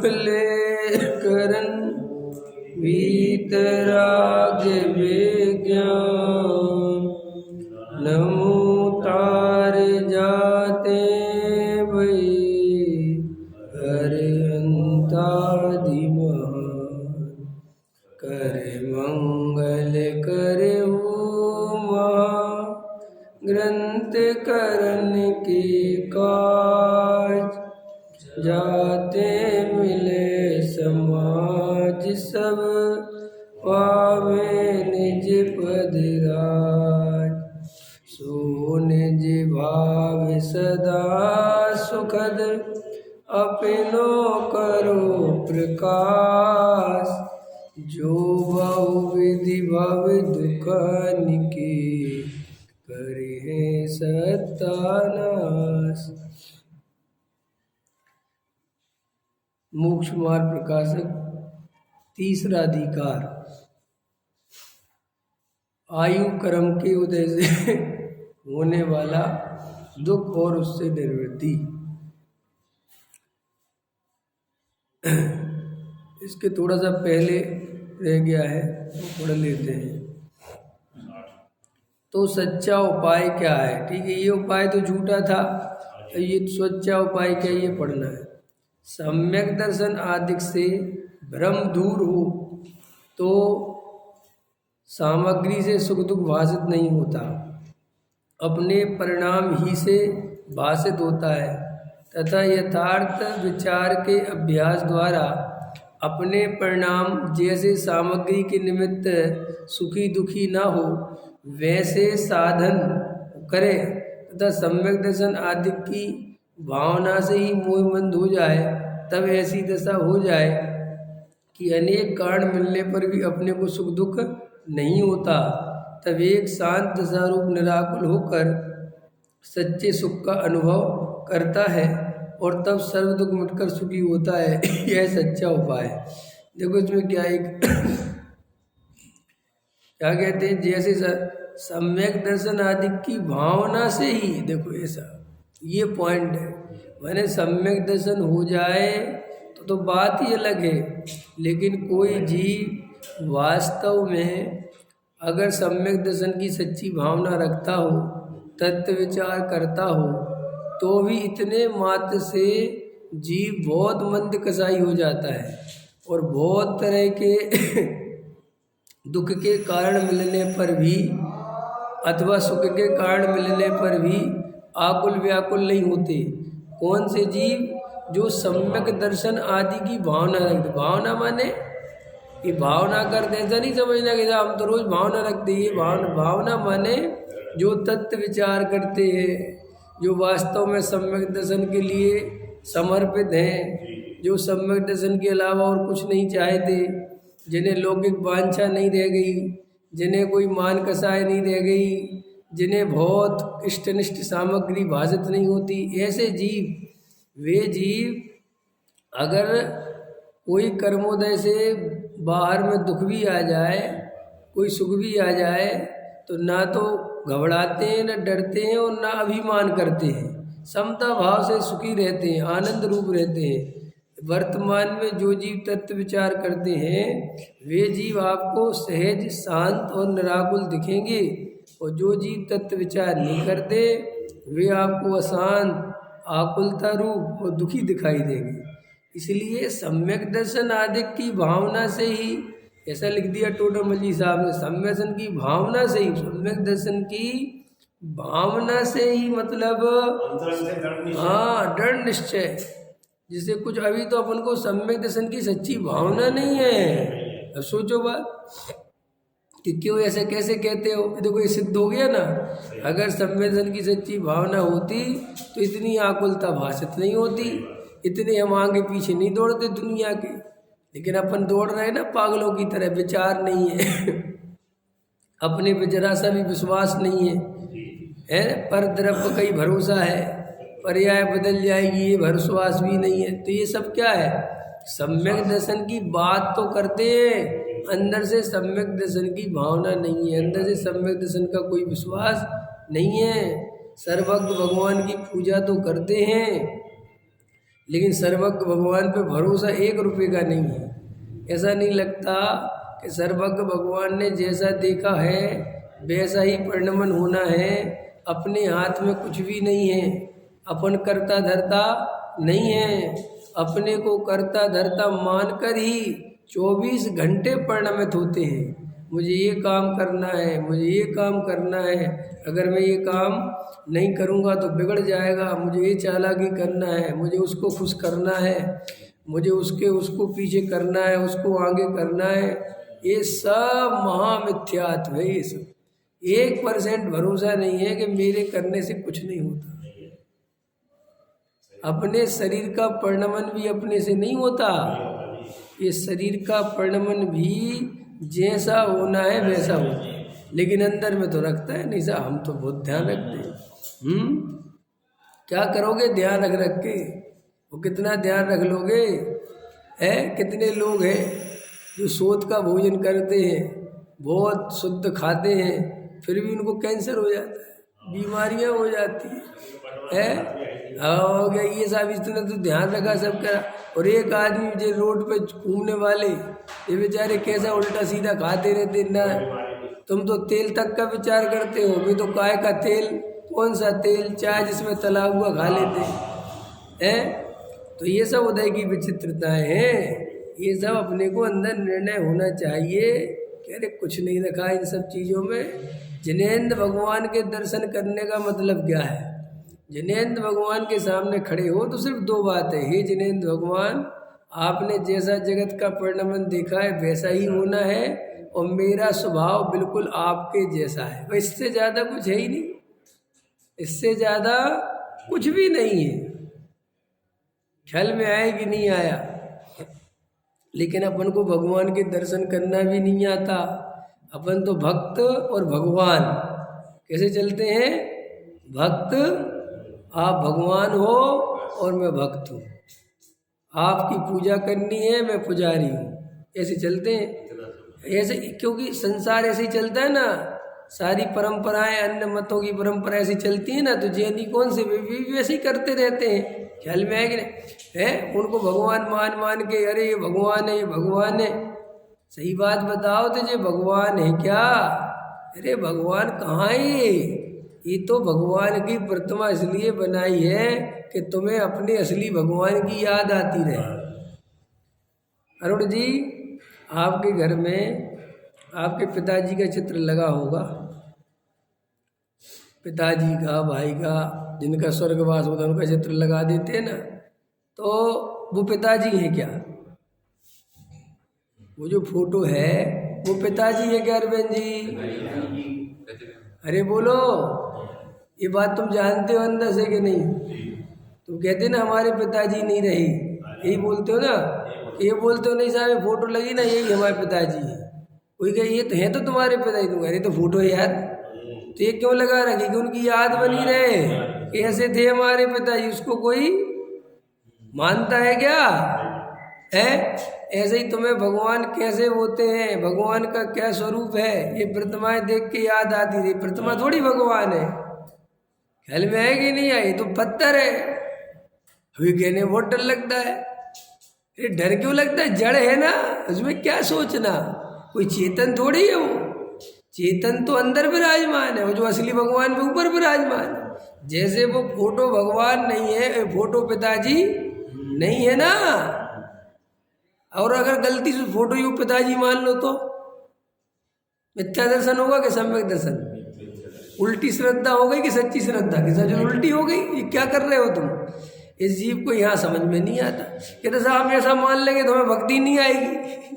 करन वीतराग विज्ञान नमो तार जाते वही अरिहंतादि महान करे मंगल करे ग्रंथ करन के काज जाते मिले समाज सब पावे निज पद राज सो निज भाव सदा सुखद अपनो करो प्रकाश जो बहु विधि भव दुखन के करे सत्यानाश। मोक्ष मार्ग प्रकाशक तीसरा अधिकार आयु कर्म के उदय से होने वाला दुख और उससे निवृत्ति। इसके थोड़ा सा पहले रह गया है वो पढ़ लेते हैं। तो सच्चा उपाय क्या है? ठीक है, ये उपाय तो झूठा था, तो ये सच्चा उपाय क्या है ये पढ़ना है। सम्यक दर्शन आदि से भ्रम दूर हो तो सामग्री से सुख दुख भाषित नहीं होता, अपने परिणाम ही से भाषित होता है तथा यथार्थ विचार के अभ्यास द्वारा अपने परिणाम जैसे सामग्री के निमित्त सुखी दुखी ना हो वैसे साधन करे तथा सम्यक दर्शन आदि की भावना से ही मोहमंद हो जाए, तब ऐसी दशा हो जाए कि अनेक कारण मिलने पर भी अपने को सुख दुख नहीं होता, तब एक शांत दशा रूप निराकुल होकर सच्चे सुख का अनुभव करता है और तब सर्व दुख मिटकर सुखी होता है। यह सच्चा उपाय। देखो इसमें क्या एक क्या कहते हैं, जैसे सम्यक दर्शन आदि की भावना से ही, देखो ऐसा ये पॉइंट है। मैंने सम्यक दर्शन हो जाए तो बात ही अलग है, लेकिन कोई जीव वास्तव में अगर सम्यक दर्शन की सच्ची भावना रखता हो, तत्व विचार करता हो, तो भी इतने मात्र से जीव बहुत मंद कसाई हो जाता है और बहुत तरह के दुख के कारण मिलने पर भी अथवा सुख के कारण मिलने पर भी आकुल व्याकुल नहीं होते। कौन से जीव? जो सम्यक दर्शन आदि की भावना रखते। भावना माने ये भावना करते ऐसा नहीं समझना कि हम तो रोज भावना रखते हैं। ये भावना माने जो तत्व विचार करते हैं, जो वास्तव में सम्यक दर्शन के लिए समर्पित हैं, जो सम्यक दर्शन के अलावा और कुछ नहीं चाहते, जिन्हें लौकिक वांछा नहीं रह गई, जिन्हें कोई मान कसाय नहीं रह गई, जिन्हें बहुत इष्टनिष्ठ सामग्री भाषित नहीं होती, ऐसे जीव, वे जीव अगर कोई कर्मोदय से बाहर में दुख भी आ जाए, कोई सुख भी आ जाए, तो ना तो घबराते हैं, न डरते हैं और ना अभिमान करते हैं। समता भाव से सुखी रहते हैं, आनंद रूप रहते हैं। वर्तमान में जो जीव तत्व विचार करते हैं वे जीव आपको सहज शांत और निराकुल दिखेंगे, और जो जीव तत्व विचार नहीं करते वे आपको अशांत, आकुलता रूप और दुखी दिखाई देंगे। इसलिए सम्यक दर्शन आदि की भावना से ही, ऐसा लिख दिया टोडरमल जी साहब ने, सम्यक दर्शन की भावना से ही, सम्यक दर्शन की भावना से ही मतलब हाँ दृढ़ निश्चय, जिसे कुछ अभी तो अपन को सम्यक दर्शन की सच्ची भावना नहीं है। अब सोचो बात कि क्यों ऐसे कैसे कहते हो। देखो ये सिद्ध हो गया ना, अगर सम्यक दर्शन की सच्ची भावना होती तो इतनी आकुलता भाषित नहीं होती, इतने हम आगे पीछे नहीं दौड़ते दुनिया के। लेकिन अपन दौड़ रहे हैं ना पागलों की तरह, विचार नहीं है अपने पे जरा सा भी विश्वास नहीं है पर द्रव्य कई भरोसा है, पर्याय बदल जाएगी ये भरोसवास भी नहीं है। तो ये सब क्या है? सम्यक दर्शन की बात तो करते हैं, अंदर से सम्यक दर्शन की भावना नहीं है, अंदर से सम्यक दर्शन का कोई विश्वास नहीं है। सर्वज्ञ भगवान की पूजा तो करते हैं, लेकिन सर्वज्ञ भगवान पे भरोसा 1 रुपये का नहीं है। ऐसा नहीं लगता कि सर्वज्ञ भगवान ने जैसा देखा है वैसा ही परिणमन होना है। अपने हाथ में कुछ भी नहीं है, अपन करता धरता नहीं है। अपने को करता धरता मानकर ही 24 घंटे परिणमित होते हैं। मुझे ये काम करना है, मुझे ये काम करना है, अगर मैं ये काम नहीं करूँगा तो बिगड़ जाएगा, मुझे ये चालाकी करना है, मुझे उसको खुश करना है, मुझे उसको पीछे करना है, उसको आगे करना है। ये सब महामिथ्यात्व है। ये सब 1% भरोसा नहीं है कि मेरे करने से कुछ नहीं होता। अपने शरीर का परिणमन भी अपने से नहीं होता। ये शरीर का परिणमन भी जैसा होना है वैसा होता है, लेकिन अंदर में तो रखता है नहीं सा। हम तो बहुत ध्यान रखते हैं। क्या करोगे ध्यान रख के? वो कितना ध्यान रख लोगे? है कितने लोग हैं जो शोध का भोजन करते हैं, बहुत शुद्ध खाते हैं, फिर भी उनको कैंसर हो जाता है, बीमारियां हो जाती है। हो गया ये सब। इसने तो ध्यान रखा सब करा। और एक आदमी जो रोड पे घूमने वाले ये बेचारे कैसा उल्टा सीधा खाते रहते ना। तुम तो तेल तक का विचार करते हो, मैं तो काय का तेल, कौन सा तेल, चाय जिसमें तला हुआ खा लेते हैं। तो ये सब उदय की विचित्रताएं हैं। ये सब अपने को अंदर निर्णय होना चाहिए कि अरे कुछ नहीं रखा इन सब चीज़ों में। जिनेंद्र भगवान के दर्शन करने का मतलब क्या है? जिनेंद्र भगवान के सामने खड़े हो तो सिर्फ 2 बात है। हे जिनेंद्र भगवान, आपने जैसा जगत का परिणमन देखा है वैसा ही होना है, और मेरा स्वभाव बिल्कुल आपके जैसा है। वह इससे ज़्यादा कुछ है ही नहीं, इससे ज़्यादा कुछ भी नहीं है। ख्याल में आए कि नहीं आया? लेकिन अपन को भगवान के दर्शन करना भी नहीं आता। अपन तो भक्त और भगवान कैसे चलते हैं? भक्त, आप भगवान हो और मैं भक्त हूँ। आपकी पूजा करनी है, मैं पुजारी हूँ। ऐसे चलते हैं। ऐसे क्योंकि संसार ऐसे ही चलता है ना। सारी परंपराएं, अन्य मतों की परंपरा ऐसी चलती है ना। तो जैनी कौन से भी वैसे ही करते रहते हैं। ख्याल में है कि नहीं है? उनको भगवान मान के अरे ये भगवान है, ये भगवान है। सही बात बताओ तो ये भगवान है क्या? अरे भगवान कहाँ है? ये तो भगवान की प्रतिमा इसलिए बनाई है कि तुम्हें अपने असली भगवान की याद आती रहे। अरुण जी, आपके घर में आपके पिताजी का चित्र लगा होगा, पिताजी का, भाई का, जिनका स्वर्गवास होता है उनका चित्र लगा देते हैं ना। तो वो पिताजी है क्या? वो जो फोटो है वो पिताजी है क्या अरविंद जी? अरे बोलो, ये बात तुम जानते हो अंदर से कि नहीं? तुम कहते ना हमारे पिताजी नहीं रहे, यही बोलते हो ना? ये बोलते हो नहीं साहब फोटो लगी ना, यही हमारे पिताजी है। कोई कहे ये तो है तो तुम्हारे पिताजी, तुम अरे तो फोटो है यार, तो ये क्यों लगा रखी कि उनकी याद बनी रहे कि ऐसे थे हमारे पिताजी। उसको कोई मानता है क्या? है ऐसे ही तुम्हें भगवान कैसे होते हैं, भगवान का क्या स्वरूप है, ये प्रतिमाएं देख के याद आती थी। प्रतिमा थोड़ी भगवान है। ख्याल में है कि नहीं है? ये तो पत्थर है। अभी कहने बहुत डर लगता है। ये डर क्यों लगता है? जड़ है ना, उसमें क्या सोचना। कोई चेतन थोड़ी है वो। चेतन तो अंदर विराजमान है, वो जो असली भगवान के ऊपर विराजमान है। जैसे वो फोटो भगवान नहीं है, फोटो पिताजी नहीं है ना। और अगर गलती से फोटो यू पिताजी मान लो तो मिथ्या दर्शन होगा कि सम्यक दर्शन? उल्टी श्रद्धा हो गई कि सच्ची श्रद्धा? कि सच उल्टी हो गई। ये क्या कर रहे हो तुम? इस जीव को यहाँ समझ में नहीं आता। कहते साहब ऐसा मान लेंगे तो हमें भक्ति नहीं आएगी।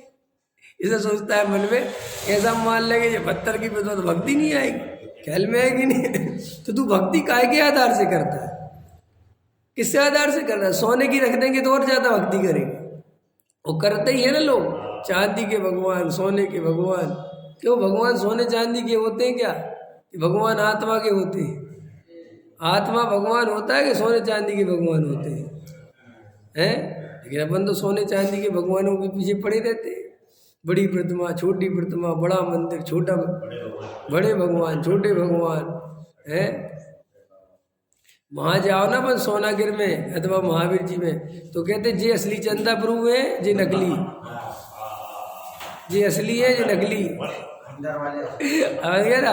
इसे सोचता है मन में, ऐसा मान लेंगे ये पत्थर की प्रतिमा तो भक्ति नहीं आएगी। ख्याल में है कि नहीं? तो तू भक्ति काहे के आधार से करता है? किससे आधार से कर रहा है? सोने की रख देंगे तो और ज्यादा भक्ति करेंगे। वो करते ही है ना लोग, चांदी के भगवान, सोने के भगवान। क्यों भगवान सोने चांदी के होते हैं क्या? कि भगवान आत्मा के होते हैं? आत्मा भगवान होता है कि सोने चांदी के भगवान होते हैं? लेकिन अपन तो सोने चांदी के भगवानों के पीछे पड़े रहते हैं। बड़ी प्रतिमा, छोटी प्रतिमा, बड़ा मंदिर, छोटा, बड़े भगवान, छोटे भगवान है। वहाँ जाओ ना अपन सोनागिर में अथवा महावीर जी में, तो कहते जे असली चंदा प्रभु है, जे नकली, जे असली है, जे नकली। अंदर ना,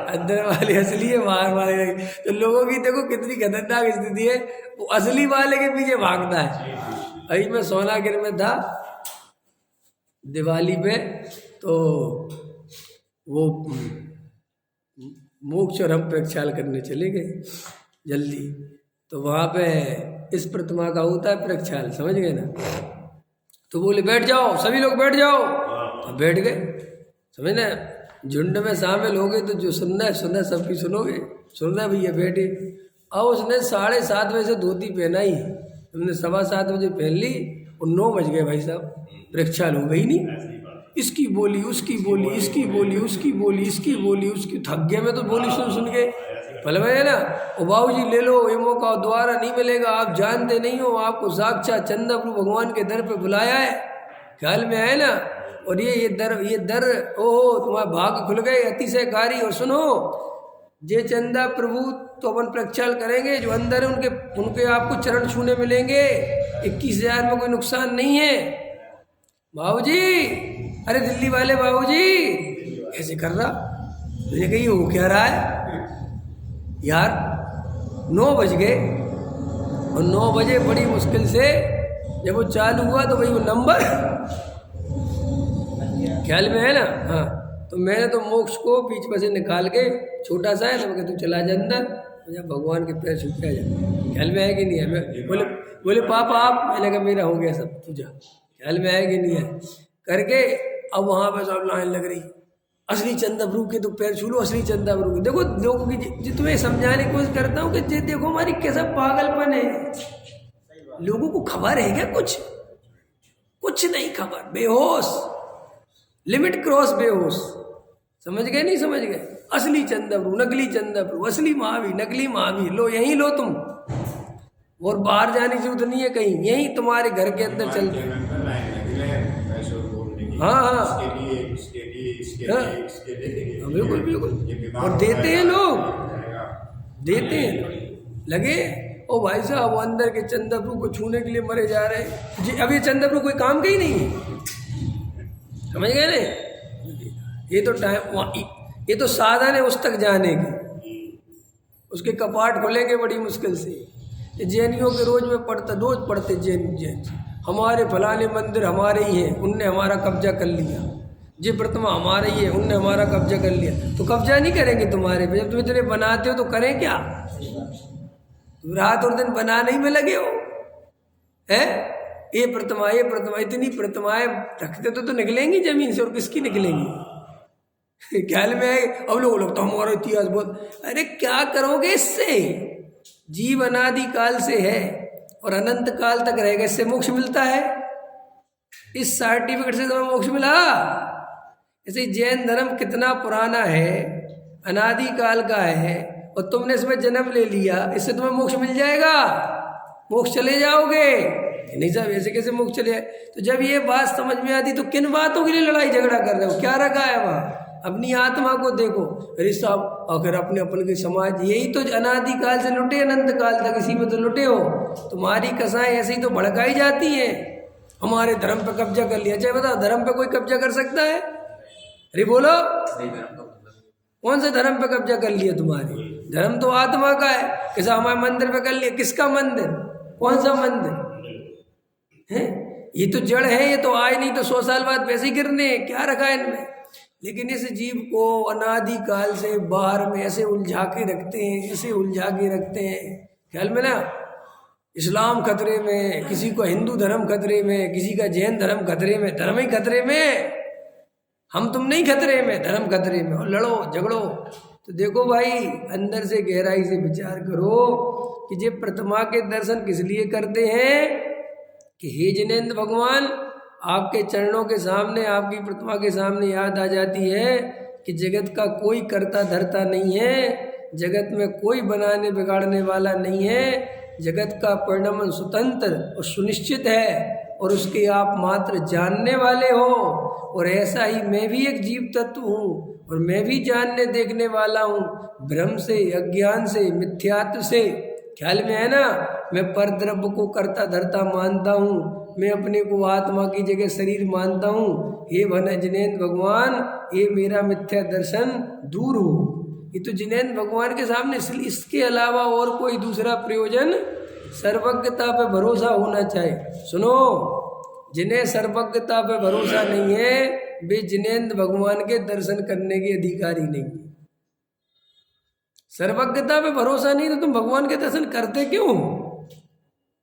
अंदर वाले असली है, बाहर वाले नकली। तो लोगों की देखो कितनी खतरनाक स्थिति है, वो असली वाले के पीछे भागता है। अभी मैं सोनागिर में था दिवाली पे, तो वो मोक्ष और हम प्रक्षाल करने चले गए जल्दी। तो वहाँ पे इस प्रतिमा का होता है प्रक्षाल, समझ गए ना। तो बोले बैठ जाओ, सभी लोग बैठ जाओ, तो बैठ गए, समझ ना। झुंड में शामिल हो गए तो जो सुनना है सुनना, सबकी सुनोगे, सुनना भैया बैठे। अब उसने 7:30 बजे से धोती पहना ही, हमने 7:15 बजे पहन ली और 9 बज गए भाई साहब, प्रक्षाल हो गई नहीं। इसकी बोली, उसकी बोली, इसकी बोली, उसकी बोली, इसकी बोली, उसकी, थक गया मैं तो बोली सुन सुन के। भले है ना, ओ बाबू जी ले लो, ये मौका दोबारा नहीं मिलेगा, आप जानते नहीं हो, आपको साक्षात चंदा प्रभु भगवान के दर पे बुलाया है, ख्याल में आए ना। और ये दर ओहो तुम्हारे भाग खुल गए, अतिशयकारी। और सुनो, जे चंदा प्रभु तो अपन प्रक्षाल करेंगे, जो अंदर है उनके आपको चरण छूने मिलेंगे, 21,000 में कोई नुकसान नहीं है। बाबूजी, अरे दिल्ली वाले बाबूजी ऐसे कर रहा, मुझे कही हो क्या रहा है यार। 9 बज गए और 9 बजे बड़ी मुश्किल से जब वो चालू हुआ तो भाई वो नंबर ख्याल में है ना। हाँ, तो मैंने तो मोक्ष को बीच में से निकाल के, छोटा सा है तो मैं तू चला जा अंदर, मुझे भगवान के पैर छूट जा, ख्याल में है कि नहीं है। मैं बोले पापा आप, मैंने कहा मेरा हो गया सब, तुझा ख्याल में है कि नहीं है करके। अब वहाँ पे सब लाइन लग रही, असली चंदा प्रभु के तो पैर छू लो, असली चंदा प्रभु के। देखो लोगों की तुम्हें समझाने की कोशिश करता हूँ कि देखो हमारी कैसा पागलपन है। लोगों को खबर है क्या? कुछ नहीं खबर, बेहोश, लिमिट क्रॉस, बेहोश। समझ गए नहीं समझ गए? असली चंदा प्रभु, नकली चंदा प्रभु, असली महावीर, नकली महावीर, लो यहीं लो तुम, और बाहर जाने की जरूरत नहीं है कहीं, यहीं तुम्हारे घर के अंदर चल रहे। हाँ, बिल्कुल बिल्कुल, और देते हैं लोग, देते हैं लगे। ओ भाई साहब, वो अंदर के चंदा प्रभु को छूने के लिए मरे जा रहे हैं जी। अब ये चंदा प्रभु कोई काम का ही नहीं है, समझ गए ना। ये तो टाइम, ये तो साधन है उस तक जाने की, उसके कपाट खुलेंगे बड़ी मुश्किल से। जैनियों के रोज पढ़ते जैन हमारे फलाने मंदिर हमारे ही हैं, उनने हमारा कब्जा कर लिया, ये प्रतिमा हमारे ही है, उनने हमारा कब्जा कर लिया। तो कब्जा नहीं करेंगे तुम्हारे पे, जब तुम इतने बनाते हो तो करें क्या? तुम रात और दिन बनाने ही में लगे हो, है? ये प्रतिमा इतनी प्रतिमाएं रखते तो निकलेंगी जमीन से, और किसकी निकलेंगी? ख्याल में है? अब लोग लगता हमारा इतिहास बहुत, अरे क्या करोगे इससे? जीव अनादि काल से है और अनंत काल तक रहेगा, इससे मोक्ष मिलता है? इस सर्टिफिकेट से तुम्हें मोक्ष मिला? ऐसे जैन धर्म कितना पुराना है, अनादि काल का है, और तुमने इसमें जन्म ले लिया, इससे तुम्हें मोक्ष मिल जाएगा? मोक्ष चले जाओगे? नहीं साहब, ऐसे कैसे मोक्ष चले जाए? तो जब ये बात समझ में आती तो किन बातों के लिए लड़ाई झगड़ा कर रहे हो? क्या रखा है वहाँ? अपनी आत्मा को देखो। अरे साहब, अगर अपने के समाज, यही तो अनादि काल से लुटे, अनंत काल तक इसी में तो लुटे हो। तुम्हारी कसाएं ऐसे ही तो भड़काई जाती हैं, हमारे धर्म पे कब्जा कर लिया। चाहे बताओ, धर्म पे कोई कब्जा कर सकता है? अरे बोलो, कौन से धर्म पे कब्जा कर लिया? तुम्हारी धर्म तो आत्मा का है। किसा हमारे मंदिर पे कर लिया? किसका मंदिर? कौन सा मंदिर है? ये तो जड़ है, ये तो आए नहीं तो 100 साल बाद वैसे ही गिरने, क्या रखा है इनमें? लेकिन इस जीव को अनादि काल से बाहर में ऐसे उलझा के रखते हैं, ऐसे उलझा के रखते हैं, ख्याल में ना। इस्लाम खतरे में, किसी को हिंदू धर्म खतरे में, किसी का जैन धर्म खतरे में, धर्म ही खतरे में, हम तुम नहीं खतरे में, धर्म खतरे में, और लड़ो झगड़ो। तो देखो भाई, अंदर से गहराई से विचार करो कि ये प्रतिमा के दर्शन किस लिए करते हैं कि हे जिनेंद्र भगवान, आपके चरणों के सामने, आपकी प्रतिमा के सामने याद आ जाती है कि जगत का कोई करता धरता नहीं है, जगत में कोई बनाने बिगाड़ने वाला नहीं है, जगत का परिणाम स्वतंत्र और सुनिश्चित है, और उसके आप मात्र जानने वाले हो। और ऐसा ही मैं भी एक जीव तत्व हूँ, और मैं भी जानने देखने वाला हूँ, भ्रम से, अज्ञान से, मिथ्यात्व से, ख्याल में है ना। मैं परद्रव्य को कर्ता धर्ता मानता हूँ, मैं अपने को आत्मा की जगह शरीर मानता हूँ। हे जिनेंद्र भगवान, ये मेरा मिथ्या दर्शन दूर हो। ये तो जिनेंद्र भगवान के सामने इसके अलावा और कोई दूसरा प्रयोजन, सर्वज्ञता पे भरोसा होना चाहिए। सुनो, जिन्हें सर्वज्ञता पे भरोसा नहीं है वे जिनेंद्र भगवान के दर्शन करने के अधिकारी नहीं है। सर्वज्ञता पे भरोसा नहीं तो तुम भगवान के दर्शन करते क्यों?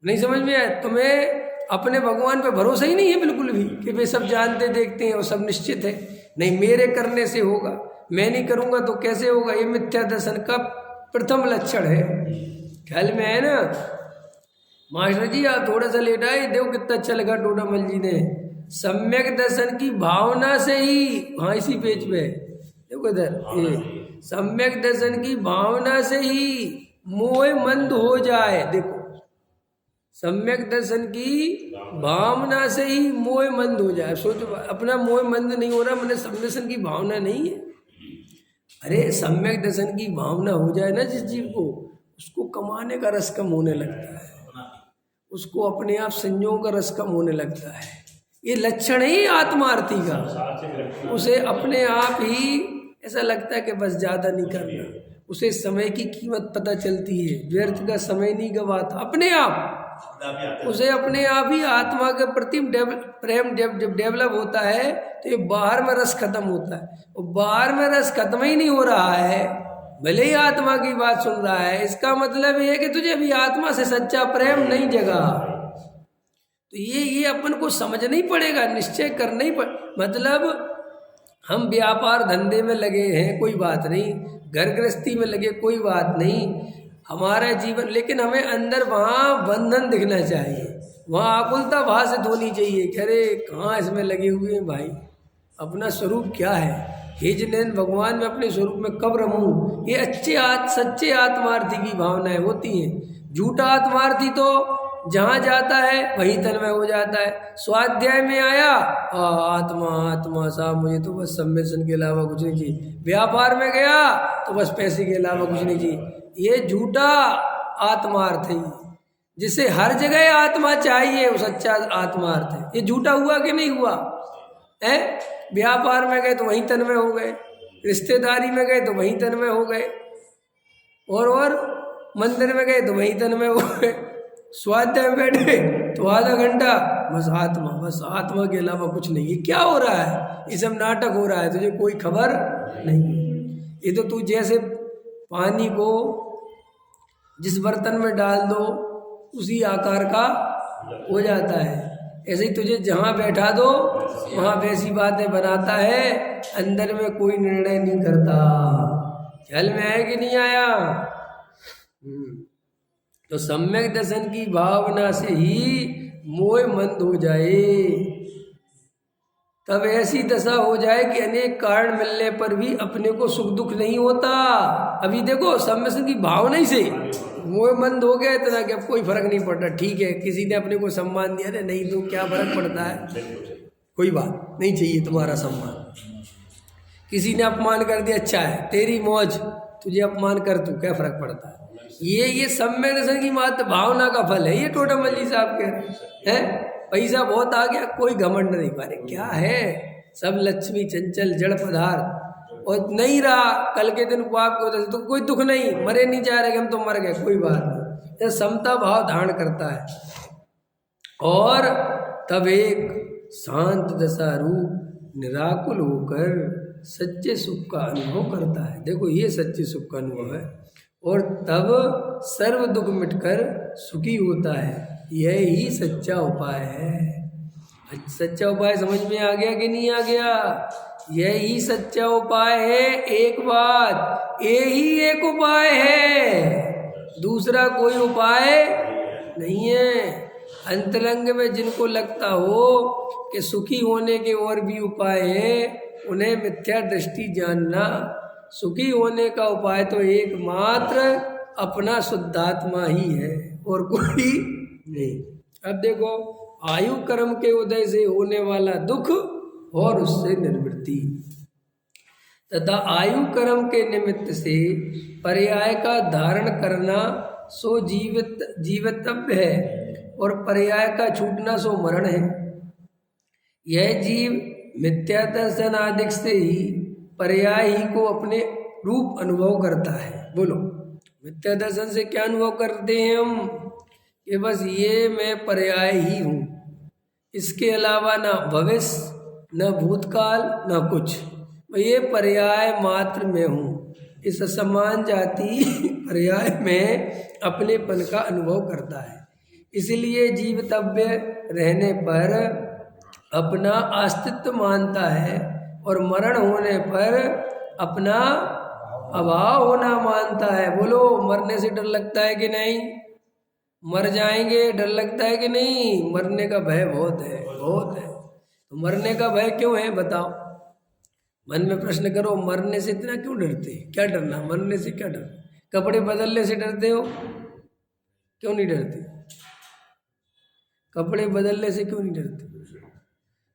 नहीं समझ में आया तुम्हें? अपने भगवान पे भरोसा ही नहीं है बिल्कुल भी कि वे सब जानते देखते हैं और सब निश्चित है। नहीं, मेरे करने से होगा, मैं नहीं करूंगा तो कैसे होगा। ये मिथ्या दर्शन का प्रथम लक्षण है। ख्याल में है ना। मास्टर जी आप थोड़ा सा लेट आए, देखो कितना अच्छा लगा टोडामल जी ने। सम्यक दर्शन की भावना से ही, हाँ इसी पेज पे देखो इधर, ये सम्यक दर्शन की भावना से ही मोह मंद हो जाए। देखो, सम्यक दर्शन की भावना से ही मोह मंद हो जाए। सोचो, अपना मोह मंद नहीं हो रहा, मैंने सम्यक दर्शन की भावना नहीं है। अरे सम्यक दर्शन की भावना हो जाए ना जिस जीव को, उसको कमाने का रस कम होने लगता है, उसको अपने आप संयोग का रस कम होने लगता है। ये लक्षण ही आत्मार्थी का। उसे अपने आप ही ऐसा लगता है कि बस ज़्यादा नहीं करना। उसे समय की कीमत पता चलती है, व्यर्थ का समय नहीं गवाता। अपने आप उसे अपने आप ही आत्मा के प्रति प्रेम जब डेवलप होता है तो ये बाहर में रस खत्म होता है। और बाहर में रस खत्म ही नहीं हो रहा है, भले ही आत्मा की बात सुन रहा है, इसका मतलब ये है कि तुझे अभी आत्मा से सच्चा प्रेम नहीं जगा। तो ये अपन को समझना ही पड़ेगा, निश्चय करना ही मतलब हम व्यापार धंधे में लगे हैं कोई बात नहीं, घर गृहस्थी में लगे कोई बात नहीं, हमारा जीवन, लेकिन हमें अंदर वहाँ बंधन दिखना चाहिए, वहाँ आकुलता भाषित होनी चाहिए कि अरे कहाँ इसमें लगे हुए हैं भाई, अपना स्वरूप क्या है। हे जिनेंद्र भगवान में अपने स्वरूप में कब रमूं। ये सच्चे आत्मार्थी की भावनाएं होती हैं। झूठा आत्मार्थी तो जहाँ जाता है वहीं तन्मय हो जाता है। स्वाध्याय में आया आत्मा आत्मा साहब, मुझे तो बस सम्मेलन के अलावा कुछ नहीं चाहिए। व्यापार में गया तो बस पैसे के अलावा कुछ नहीं चाहिए। ये झूठा आत्मार्थ है, जिसे हर जगह आत्मा चाहिए वो सच्चा आत्मार्थ है। ये झूठा हुआ कि नहीं हुआ है? व्यापार में गए तो वहीं तन्मय हो गए, रिश्तेदारी में गए तो वहीं तन्मय हो गए, और मंदिर में गए तो वहीं तन्मय हो गए। स्वाध्याय में बैठे तो आधा घंटा बस आत्मा के अलावा कुछ नहीं। ये क्या हो रहा है? ये सब नाटक हो रहा है, तुझे कोई खबर नहीं। ये तो तू जैसे पानी को जिस बर्तन में डाल दो उसी आकार का हो जाता है, ऐसे ही तुझे जहाँ बैठा दो वहाँ वैसी बातें बनाता है, अंदर में कोई निर्णय नहीं करता। ख्याल में आया कि नहीं आया? तो सम्यक दर्शन की भावना से ही मोह मंद हो जाए, तब ऐसी दशा हो जाए कि अनेक कारण मिलने पर भी अपने को सुख दुख नहीं होता। अभी देखो सम्यक दर्शन की भावना ही से मोह मंद हो गया इतना कि अब कोई फर्क नहीं पड़ता। ठीक है, किसी ने अपने को सम्मान दिया था, नहीं तो क्या फर्क पड़ता है, कोई बात नहीं चाहिए तुम्हारा सम्मान। किसी ने अपमान कर दिया, अच्छा है तेरी मौज, तुझे अपमान कर, तू क्या फर्क पड़ता है। ये सम्यक दर्शन की मात्र भावना का फल है। ये टोडामल जी साहब कह रहे हैं। पैसा बहुत आ गया, कोई घमंड नहीं, पारे क्या है, सब लक्ष्मी चंचल जड़ पदार्थ, और नहीं रहा कल के दिन को आपको तो कोई दुख नहीं, मरे नहीं जा रहे, हम तो मर गए, कोई बात नहीं। यह समता भाव धारण करता है और तब एक शांत दशा रूप निराकुल होकर सच्चे सुख का अनुभव करता है। देखो ये सच्चे सुख का अनुभव है, और तब सर्व दुख मिटकर सुखी होता है। यही सच्चा उपाय है। सच्चा उपाय समझ में आ गया कि नहीं आ गया? यही सच्चा उपाय है। एक बात, यही एक उपाय है, दूसरा कोई उपाय नहीं है। अंतरंग में जिनको लगता हो कि सुखी होने के और भी उपाय हैं, उन्हें मिथ्या दृष्टि जानना। सुखी होने का उपाय तो एकमात्र अपना शुद्धात्मा ही है और कोई नहीं। अब देखो, आयु कर्म के उदय से होने वाला दुख और उससे निवृत्ति तथा आयु कर्म के निमित्त से पर्याय का धारण करना सो जीवितव्य है, और पर्याय का छूटना सो मरण है। यह जीव मिथ्या दर्शन आदि से ही पर्याय ही को अपने रूप अनुभव करता है। बोलो, मिथ्या दर्शन से क्या अनुभव करते हैं हम? कि बस ये मैं पर्याय ही हूँ, इसके अलावा ना भविष्य न भूतकाल न कुछ, मैं ये पर्याय मात्र में हूँ। इस असमान जाति पर्याय में अपनेपन का अनुभव करता है। इसलिए जीवितव्य रहने पर अपना अस्तित्व मानता है, और मरण होने पर अपना अभाव होना मानता है। बोलो, मरने से डर लगता है कि नहीं? मर जाएंगे, डर लगता है कि नहीं? मरने का भय बहुत है, बहुत है। तो मरने का भय क्यों है बताओ? मन में प्रश्न करो, मरने से इतना क्यों डरते? क्या डरना, मरने से क्या डर? कपड़े बदलने से डरते हो? क्यों नहीं डरते? कपड़े बदलने से क्यों नहीं डरते?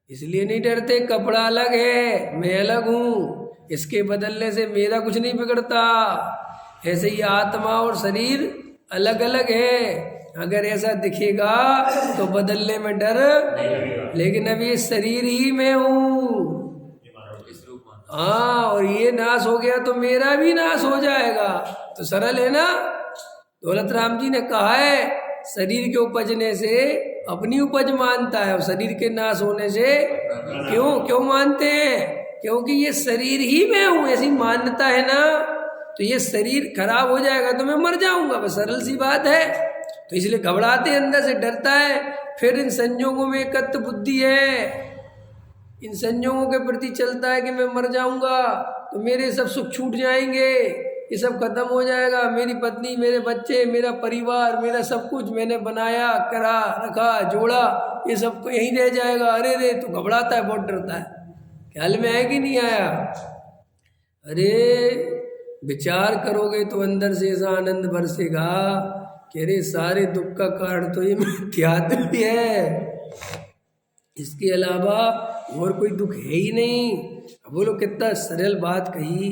इसलिए नहीं डरते, कपड़ा अलग है, मैं अलग हूँ, इसके बदलने से मेरा कुछ नहीं बिगड़ता। ऐसे ही आत्मा और शरीर अलग अलग है। अगर ऐसा दिखेगा तो बदलने में डर, लेकिन अभी ये शरीर ही मैं हूँ। हाँ, और ये नाश हो गया तो मेरा भी नाश हो जाएगा। तो सरल है ना? दौलत राम जी ने कहा है, शरीर के उपजने से अपनी उपज मानता है, और शरीर के नाश होने से क्यों मानते हैं? क्योंकि ये शरीर ही मैं हूँ, ऐसी मान्यता है ना। तो ये शरीर खराब हो जाएगा तो मैं मर जाऊंगा, बस सरल सी बात है। तो इसलिए घबराते हैं, अंदर से डरता है। फिर इन संयोगों में एकत्व बुद्धि है, इन संयोगों के प्रति चलता है कि मैं मर जाऊंगा तो मेरे सब सुख छूट जाएंगे, ये सब खत्म हो जाएगा, मेरी पत्नी, मेरे बच्चे, मेरा परिवार, मेरा सब कुछ मैंने बनाया, करा, रखा, जोड़ा, ये सब तो यहीं रह जाएगा। अरे रे, तो घबराता है, बहुत डरता है। ख्याल में है कि नहीं आया? अरे विचार करोगे तो अंदर से ऐसा आनंद बरसेगा कि अरे सारे दुख का कारण तो ये मिथ्यात्व भी है, इसके अलावा और कोई दुख है ही नहीं। अब बोलो, कितना सरल बात कही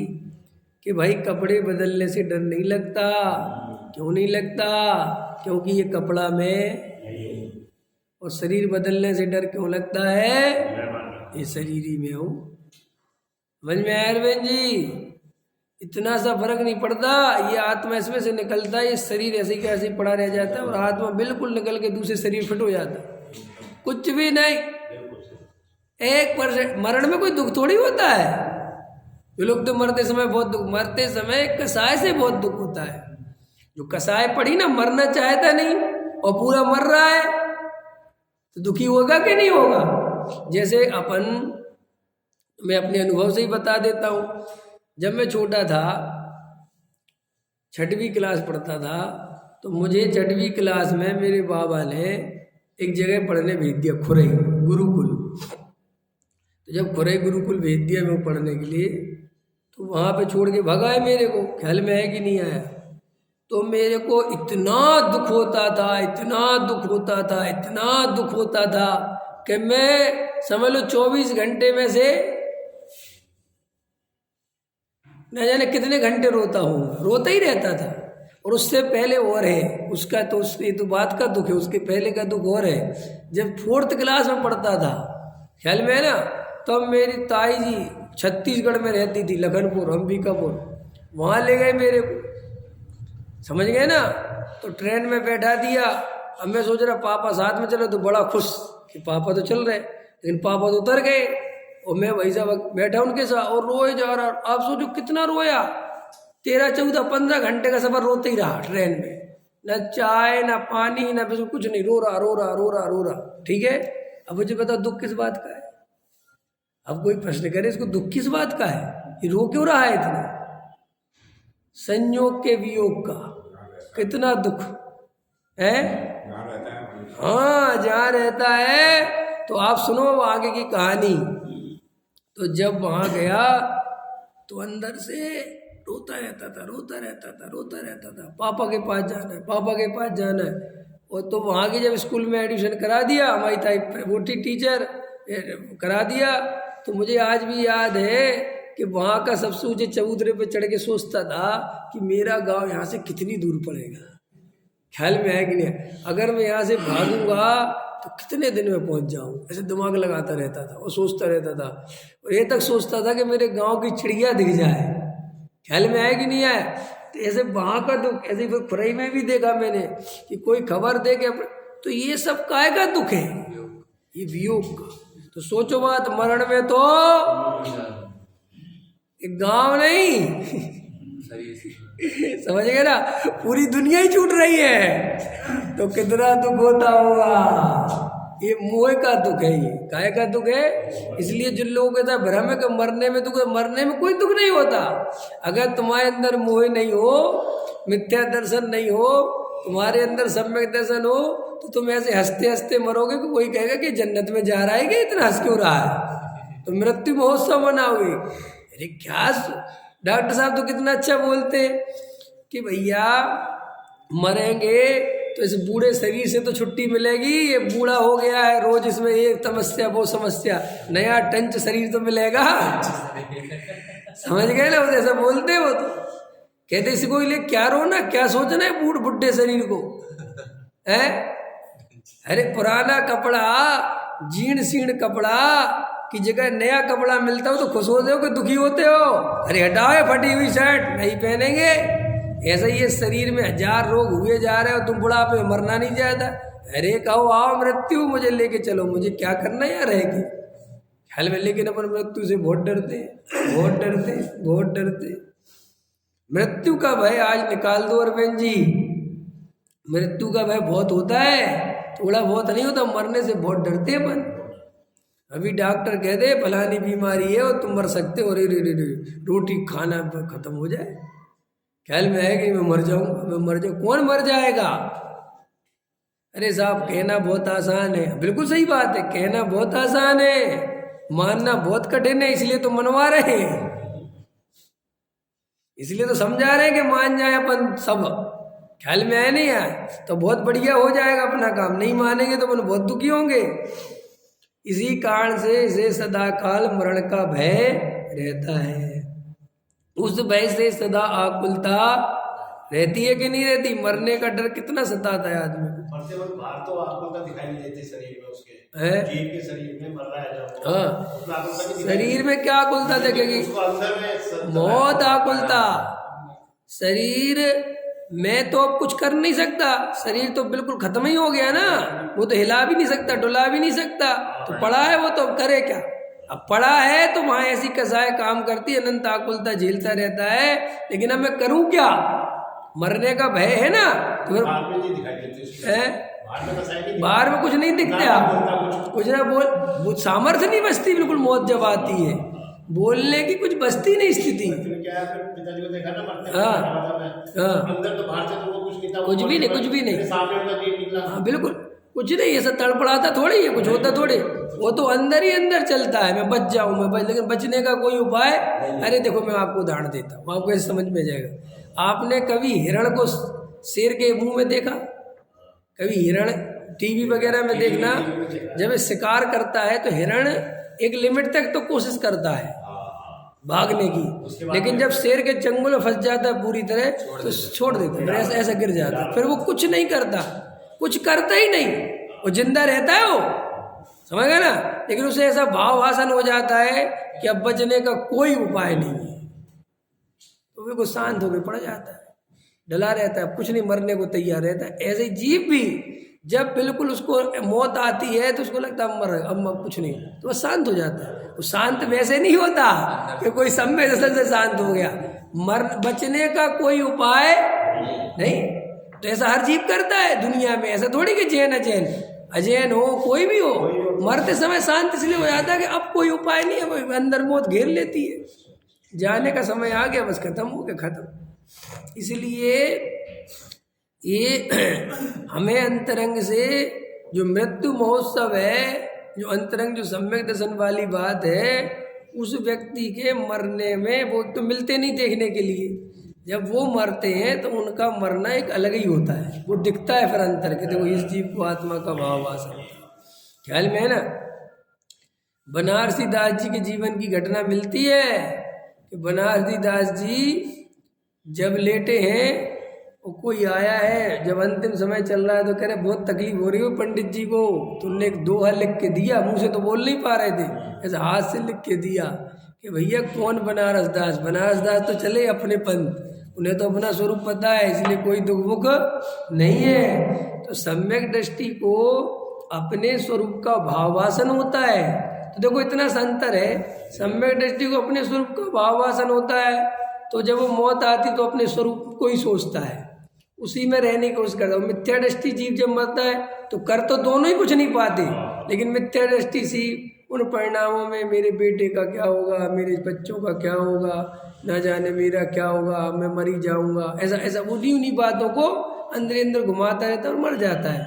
कि भाई कपड़े बदलने से डर नहीं लगता। क्यों नहीं लगता? क्योंकि ये कपड़ा में, और शरीर बदलने से डर क्यों लगता है? ये शरीर ही में हूँ। समझ में आया अरविंद जी? इतना सा फर्क नहीं पड़ता। ये आत्मा इसमें से निकलता है, ये शरीर ऐसे ही कैसे पड़ा रह जाता है, और आत्मा बिल्कुल निकल के दूसरे शरीर फिट हो जाता है। कुछ भी नहीं, 1% मरण में कोई दुख थोड़ी होता है। जो लोग तो मरते समय बहुत दुख, मरते समय कसाय से बहुत दुख होता है। जो कसाय पड़ी ना, मरना चाहता नहीं और पूरा मर रहा है, तो दुखी होगा कि नहीं होगा? जैसे अपन, मैं अपने अनुभव से ही बता देता हूँ। जब मैं छोटा था, 6वीं क्लास पढ़ता था, तो मुझे 6वीं क्लास में मेरे बाबा ने एक जगह पढ़ने भेज दिया, खुरई गुरुकुल। तो जब खुरई गुरुकुल भेज दिया मैं पढ़ने के लिए, तो वहाँ पे छोड़ के भगा है मेरे को। ख्याल में है कि नहीं आया? तो मेरे को इतना दुख होता था, इतना दुख होता था, इतना दुख होता था कि मैं समझ लो 24 घंटे में से न जाने कितने घंटे रोता हूँ, रोता ही रहता था। और उससे पहले और है उसका, तो उसकी तो बात का दुख है, उसके पहले का दुख और है। जब 4th क्लास में पढ़ता था, ख्याल में है ना, तब मेरी ताई जी छत्तीसगढ़ में रहती थी, लखनपुर, अंबिकापुर, वहाँ ले गए मेरे को। समझ गए ना? तो ट्रेन में बैठा दिया। अब मैं सोच रहा पापा साथ में चलो, तो बड़ा खुश कि पापा तो चल रहे, लेकिन पापा तो उतर गए और मैं वही सब बैठा उनके साथ और रोए जा रहा। आप सोचो कितना रोया, 13, 14, 15 घंटे का सफर रोते ही रहा ट्रेन में। न चाय, न पानी, न बिल्कुल कुछ नहीं, रो रहा रो रहा रो रहा रो रहा। ठीक है, अब मुझे बताओ दुख किस बात का है? अब कोई प्रश्न करे इसको दुख किस बात का है, ये रो क्यों रहा है इतना? संयोग के वियोग का कितना दुख है। हाँ, जहाँ रहता है। तो आप सुनो आगे की कहानी। तो जब वहाँ गया तो अंदर से रोता रहता था, रोता रहता था, रोता रहता था, पापा के पास जाना है, पापा के पास जाना है। और तो वहाँ के जब स्कूल में एडमिशन करा दिया, हमारी ताई वो टीचर करा दिया, तो मुझे आज भी याद है कि वहाँ का सबसे ऊँचे चबूतरे पे चढ़ के सोचता था कि मेरा गांव यहाँ से कितनी दूर पड़ेगा। ख्याल में है कि नहीं? अगर मैं यहाँ से भागूंगा तो कितने दिन में पहुंच जाऊं, ऐसे दिमाग लगाता रहता था और सोचता रहता था, और ये तक सोचता था कि मेरे गांव की चिड़िया दिख जाए। ख्याल में आए कि नहीं आए? तो ऐसे वहां का दुख, ऐसे खुरई में भी देखा मैंने कि कोई खबर दे के, तो ये सब काय का दुख है, ये वियोग का। तो सोचो बात, मरण में तो एक गांव नहीं समझ गए ना, पूरी दुनिया ही छूट रही है, तो कितना दुख होता होगा। ये मोह का दुख है, ये काय का दुख है। इसलिए जिन लोगों के साथ भ्रम है कि मरने में दुख है, मरने में कोई दुख नहीं होता। अगर तुम्हारे अंदर मोह नहीं हो, मिथ्या दर्शन नहीं हो, तुम्हारे अंदर सम्यक दर्शन हो, तो तुम ऐसे हंसते हंसते मरोगे कि कोई कहेगा कि जन्नत में जा रहा है कि इतना हंस क्यों रहा है, तो मृत्यु महोत्सव मनाओगे। अरे क्या डॉक्टर साहब तो कितना अच्छा बोलते कि भैया मरेंगे तो इस बूढ़े शरीर से तो छुट्टी मिलेगी, ये बूढ़ा हो गया है, रोज इसमें ये समस्या वो समस्या, नया टंच शरीर तो मिलेगा समझ गए ना, वो ऐसा बोलते वो तो कहते इसको लिए क्या रोना, क्या सोचना है बूढ़ बुढ़े शरीर को है। अरे पुराना कपड़ा, जीर्ण शीर्ण कपड़ा की जगह नया कपड़ा मिलता हो तो खुश होते हो कि दुखी होते हो? अरे हटाओ फटी हुई शर्ट, नहीं पहनेंगे। ऐसा ही ये शरीर में 1000 रोग हुए जा रहे हो, तुम बुढ़ापे में मरना नहीं चाहता। अरे कहो आओ मृत्यु मुझे लेके चलो, मुझे क्या करना है यार रहेगी ख्याल में। लेकिन अपन मृत्यु से बहुत डरते, बहुत डरते, बहुत डरते। मृत्यु का भय आज निकाल दो अरविंद जी, मृत्यु का भय बहुत होता है, थोड़ा बहुत नहीं होता, मरने से बहुत डरते अपन। अभी डॉक्टर कह दे फलानी बीमारी है और तुम मर सकते हो, अरे रोटी खाना खत्म हो जाए, ख्याल में है कि मैं मर जाऊंगा, मैं मर जाऊँ। कौन मर जाएगा? अरे साहब कहना बहुत आसान है, बिल्कुल सही बात है, कहना बहुत आसान है, मानना बहुत कठिन है, इसलिए तो मनवा रहे हैं, इसलिए तो समझा रहे हैं कि मान जाए अपन सब। ख्याल में आए नहीं आए तो बहुत बढ़िया हो जाएगा अपना काम, नहीं मानेंगे तो अपन बहुत दुखी होंगे। इसी कारण से इसे सदा काल मरण का भय रहता है। उस भय से सदा आकुलता रहती है कि नहीं रहती? मरने का डर कितना सताता है आदमी को। मरते वक्त बाहर तो आकुलता दिखाई नहीं देती शरीर में, उसके है जीव के शरीर में मर रहा है जब, हाँ शरीर में क्या आकुलता देखेगी? बहुत आकुलता। शरीर मैं तो अब कुछ कर नहीं सकता, शरीर तो बिल्कुल खत्म ही हो गया ना, वो तो हिला भी नहीं सकता, डुला भी नहीं सकता, तो पड़ा है वो, तो अब करे क्या? अब पड़ा है तो वहां ऐसी कसाय काम करती, अनंत आकुलता झेलता रहता है, लेकिन अब मैं करूं क्या? मरने का भय है ना, तो फिर बाहर में कुछ नहीं दिखता, कुछ ना बोल, सामर्थ्य नहीं बचती, बिल्कुल मौत जब आती है बोलने की कुछ बचती नहीं स्थिति। हाँ अंदर तो बाहर से तो वो कुछ नहीं था, कुछ भी नहीं, कुछ भी नहीं, हाँ बिल्कुल कुछ नहीं, ऐसा तड़पड़ाता थोड़ी है, कुछ होता थोड़ी, वो तो अंदर ही अंदर चलता है, मैं बच जाऊं, मैं बच, लेकिन बचने का कोई उपाय। अरे देखो मैं आपको उदाहरण देता हूँ, आपको ऐसे समझ में जाएगा। आपने कभी हिरण को शेर के मुंह में देखा? कभी हिरण टीवी वगैरह में देखना, जब शिकार करता है तो हिरण एक लिमिट तक तो कोशिश करता है भागने की, लेकिन जब शेर के चंगुल में फंस जाता है पूरी तरह तो छोड़ देता है, ऐसा ऐसा गिर जाता है, फिर वो कुछ नहीं करता, कुछ करता ही नहीं, वो जिंदा रहता है वो, समझ गया ना। लेकिन उसे ऐसा भाव भाषण हो जाता है कि अब बचने का कोई उपाय नहीं है, तो बिल्कुल शांत होकर पड़ जाता है, डला रहता है, कुछ नहीं, मरने को तैयार रहता है। ऐसे जीव भी जब बिल्कुल उसको मौत आती है तो उसको लगता है मर, अब कुछ नहीं, तो वह शांत हो जाता है। वो शांत वैसे नहीं होता कि कोई सम्य दर्शन से शांत हो गया, मर बचने का कोई उपाय नहीं। तो ऐसा हर जीव करता है दुनिया में, ऐसा थोड़ी कि जैन अजैन, अजैन हो कोई भी हो, मरते समय शांत इसलिए हो जाता है कि अब कोई उपाय नहीं है, अंदर मौत घेर लेती है, जाने का समय आ गया, बस खत्म हो गया, खत्म। इसलिए ये हमें अंतरंग से जो मृत्यु महोत्सव है, जो अंतरंग जो सम्यक दर्शन वाली बात है, उस व्यक्ति के मरने में वो तो मिलते नहीं देखने के लिए, जब वो मरते हैं तो उनका मरना एक अलग ही होता है, वो दिखता है फिर अंतर के, देखो इस जीव को आत्मा का भाव आ सकता, ख्याल में है ना। बनारसी दास जी के जीवन की घटना मिलती है कि बनारसी दास जी जब लेटे हैं और कोई आया है जब अंतिम समय चल रहा है तो कह रहे बहुत तकलीफ हो रही हो पंडित जी को, तुमने एक दोहा लिख के दिया, मुंह से तो बोल नहीं पा रहे थे, ऐसे हाथ से लिख के दिया कि भैया कौन बनारस दास, बनारस दास तो चले अपने पंथ, उन्हें तो अपना स्वरूप पता है, इसलिए कोई दुख भुख नहीं है। तो सम्यक दृष्टि को अपने स्वरूप का भावासन होता है। तो देखो इतना सा अंतर है, सम्यक दृष्टि को अपने स्वरूप का भावासन होता है, तो जब वो मौत आती तो अपने स्वरूप को ही सोचता है, उसी में रहने की कोशिश करता है। मिथ्या दृष्टि जीव जब मरता है तो कर तो दोनों ही कुछ नहीं पाते, लेकिन मिथ्या दृष्टि सी उन परिणामों में मेरे बेटे का क्या होगा, मेरे बच्चों का क्या होगा, ना जाने मेरा क्या होगा, मैं मरी जाऊंगा, ऐसा ऐसा उन्हीं बातों को अंदर अंदर घुमाता रहता है और मर जाता है।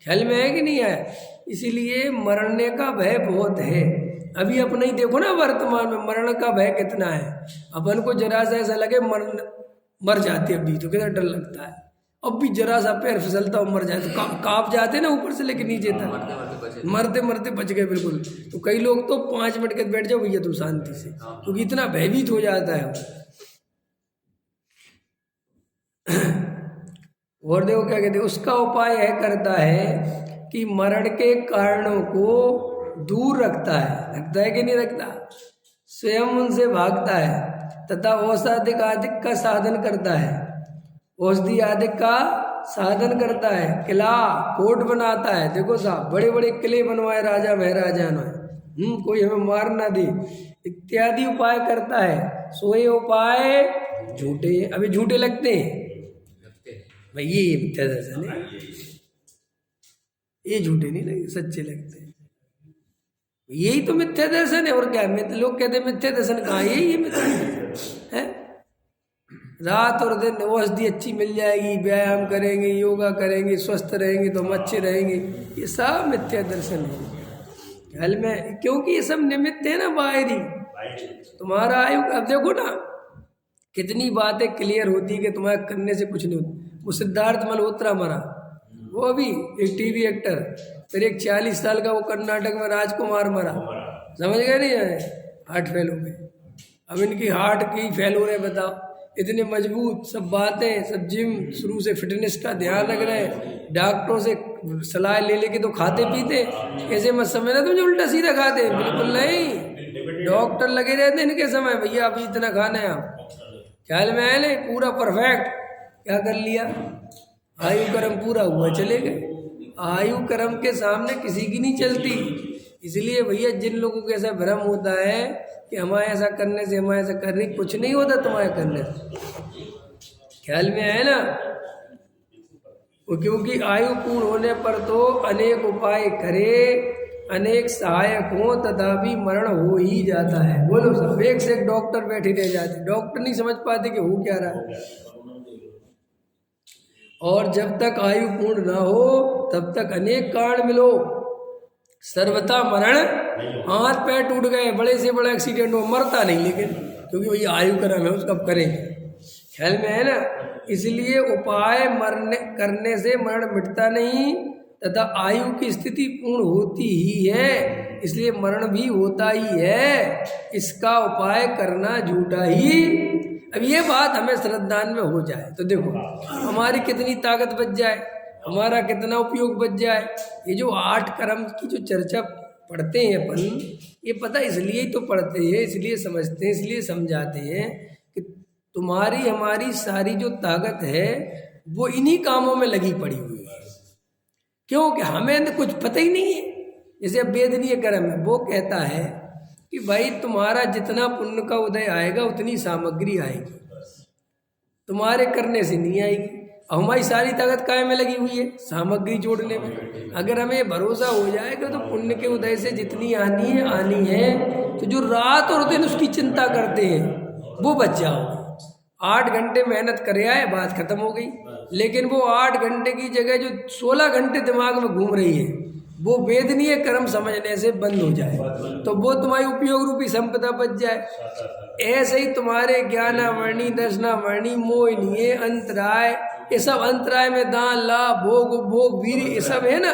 ख्याल में है कि नहीं है? इसीलिए मरने का भय बहुत है। अभी अपना ही देखो ना, वर्तमान में मरण का भय कितना है। अपन को जरा सा ऐसा लगे मर जाते अभी तो कितना डर लगता है, अब भी जरा सा पैर फिसलता और मर जाए तो कांप जाते ना ऊपर से लेके नीचे तक, मरते मरते बच गए बिल्कुल। तो कई लोग तो 5 मिनट के बैठ जाओ भैया तुम शांति से, क्योंकि इतना भयभीत हो जाता है और देखो क्या कहते हैं, उसका उपाय है करता है कि मरण के कारणों को दूर रखता है कि नहीं रखता, स्वयं उनसे भागता है तथा औषधिक आदि का साधन करता है, औषधि आदि का साधन करता है, किला कोट बनाता है। देखो साहब बड़े बड़े किले बनवाए राजा महाराजा ने, कोई हमें मार ना दे, इत्यादि उपाय करता है। सोए उपाय झूठे, अभी झूठे लगते हैं भाई, ये मिथ्या दर्शन है, ये झूठे नहीं लगे, सच्चे लगते हैं। यही तो मिथ्या दर्शन है, और क्या लोग कहते हैं मिथ्या दर्शन कहाँ, यही मिथ्या दर्शन है। रात और दिन औषधि अच्छी मिल जाएगी, व्यायाम करेंगे, योगा करेंगे, स्वस्थ रहेंगे तो हम अच्छे रहेंगे, ये सब मिथ्या दर्शन है ख्याल में, क्योंकि ये सब निमित्त है ना बाहरी। तुम्हारा आयु, अब देखो ना कितनी बातें क्लियर होती है कि तुम्हारे करने से कुछ नहीं होता। वो सिद्धार्थ मल्होत्रा मरा, वो अभी एक टीवी एक्टर, फिर एक 40 साल का वो कर्नाटक में राजकुमार मरा, समझ गए नहीं है, हार्ट फेल हो गए। अब इनकी हार्ट की फेल हो रहे, बताओ इतने मजबूत, सब बातें, सब जिम शुरू से फिटनेस का ध्यान रख रहे हैं, डॉक्टरों से सलाह ले लेके तो खाते पीते, ऐसे मत समझना तुम जो उल्टा सीधा खाते, बिल्कुल नहीं, डॉक्टर लगे रहते इनके समय, भैया अभी इतना खाना है, आप ख्याल में आए नहीं, पूरा परफेक्ट। क्या कर लिया, आयु कर्म पूरा हुआ चले गए। आयु कर्म के सामने किसी की नहीं चलती। इसलिए भैया जिन लोगों को ऐसा भ्रम होता है कि हमारे ऐसा करने से, हमारे ऐसा करने, कुछ नहीं होता तुम्हारे करने से, ख्याल में है ना। क्योंकि आयु पूर्ण होने पर तो अनेक उपाय करे, अनेक सहायक हो, तथा भी मरण हो ही जाता है। बोलो सब, एक से एक डॉक्टर बैठे रह जाते, डॉक्टर नहीं समझ पाते कि हो क्या रहा है। और जब तक आयु पूर्ण ना हो तब तक अनेक कारण मिलो, सर्वथा मरण, हाथ पैर टूट गए, बड़े से बड़ा एक्सीडेंट हो, मरता नहीं, लेकिन क्योंकि वही आयु कर्म है उसका करेंगे, ख्याल में है ना। इसलिए उपाय मरने करने से मरण मिटता नहीं, तथा आयु की स्थिति पूर्ण होती ही है, इसलिए मरण भी होता ही है, इसका उपाय करना झूठा ही। अब ये बात हमें श्रद्धान में हो जाए तो देखो हमारी कितनी ताकत बच जाए, हमारा कितना उपयोग बच जाए। ये जो 8 कर्म की जो चर्चा पढ़ते हैं अपन, ये पता इसलिए ही तो पढ़ते हैं, इसलिए समझते हैं, इसलिए समझाते हैं कि तुम्हारी हमारी सारी जो ताकत है वो इन्हीं कामों में लगी पड़ी हुई है, क्योंकि हमें तो कुछ पता ही नहीं है। जैसे वेदनीय कर्म है, वो कहता है कि भाई तुम्हारा जितना पुण्य का उदय आएगा उतनी सामग्री आएगी, तुम्हारे करने से नहीं आएगी। हमारी सारी ताकत काय में लगी हुई है, सामग्री जोड़ने में। अगर हमें भरोसा हो जाएगा तो पुण्य के उदय से जितनी आनी है, तो जो रात और दिन उसकी चिंता करते हैं वो बच जाओगे। 8 घंटे मेहनत कर आए, बात खत्म हो गई। लेकिन वो 8 घंटे की जगह जो 16 घंटे दिमाग में घूम रही है, वो वेदनीय कर्म समझने से बंद हो जाए, तो वो तुम्हारी उपयोग रूपी संपदा बच जाए। ऐसे ही तुम्हारे ज्ञानावर्णी, दर्शनावर्णी, मोहिनीय, अंतराय, ये सब अंतराय में दान, लाभ, भोग, उपभोग, वीर, ये सब है ना,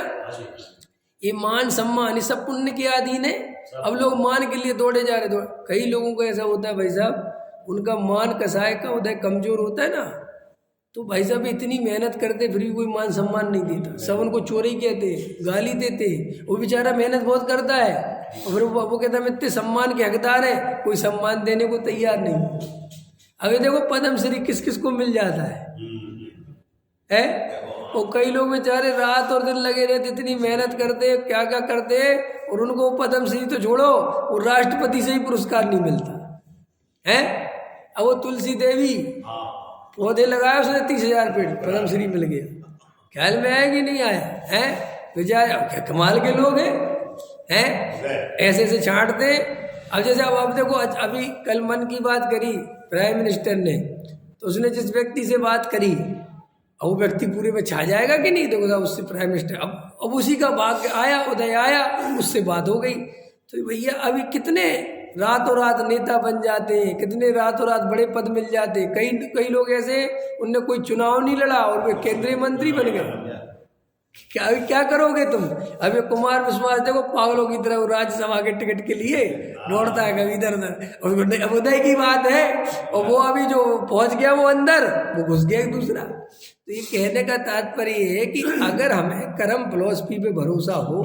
ये मान सम्मान, ये सब पुण्य के अधीन है। अब लोग मान के लिए दौड़े जा रहे, कई लोगों को ऐसा होता है भाई साहब, उनका मान कसाय का उदय कमजोर होता है ना, तो भाई साहब इतनी मेहनत करते फिर भी कोई मान सम्मान नहीं देता, सब उनको चोरी कहते, गाली देते। वो बेचारा मेहनत बहुत करता है और फिर वो कहता है इतने सम्मान के हकदार है, कोई सम्मान देने को तैयार नहीं। अभी देखो पद्म श्री किस किस को मिल जाता है? और कई लोग बेचारे रात और दिन लगे रहते, इतनी मेहनत करते, क्या क्या करते, और उनको पद्म श्री तो छोड़ो, वो राष्ट्रपति से ही पुरस्कार नहीं मिलता है। अब वो तुलसी देवी पौधे लगाए, उसने 30,000 पेड़, पद्म श्री मिल गया। ख्याल में आया कि नहीं आया है? बेचारे क्या कमाल के लोग हैं, ऐसे ऐसे छांटते। अब जैसे अब देखो, अभी कल मन की बात करी प्राइम मिनिस्टर ने, तो उसने जिस व्यक्ति से बात करी, अब वो व्यक्ति पूरे में छा जाएगा कि नहीं? देखो उससे प्राइम मिनिस्टर अब उसी का भाग्य आया, उदय आया, उससे बात हो गई। तो भैया अभी कितने रातों रात नेता बन जाते हैं, कितने रातों रात बड़े पद मिल जाते हैं। कई लोग ऐसे, उनने कोई चुनाव नहीं लड़ा और वे केंद्रीय मंत्री बन गए। क्या करोगे तुम? अभी कुमार विश्वास देखो पागलों की तरह राज्यसभा के टिकट के लिए दौड़ता है कभी इधर उधर। अब उदय की बात है, और वो अभी जो पहुंच गया वो अंदर, वो घुस गया एक दूसरा। तो ये कहने का तात्पर्य है कि अगर हमें कर्म फिलॉसफी पे भरोसा हो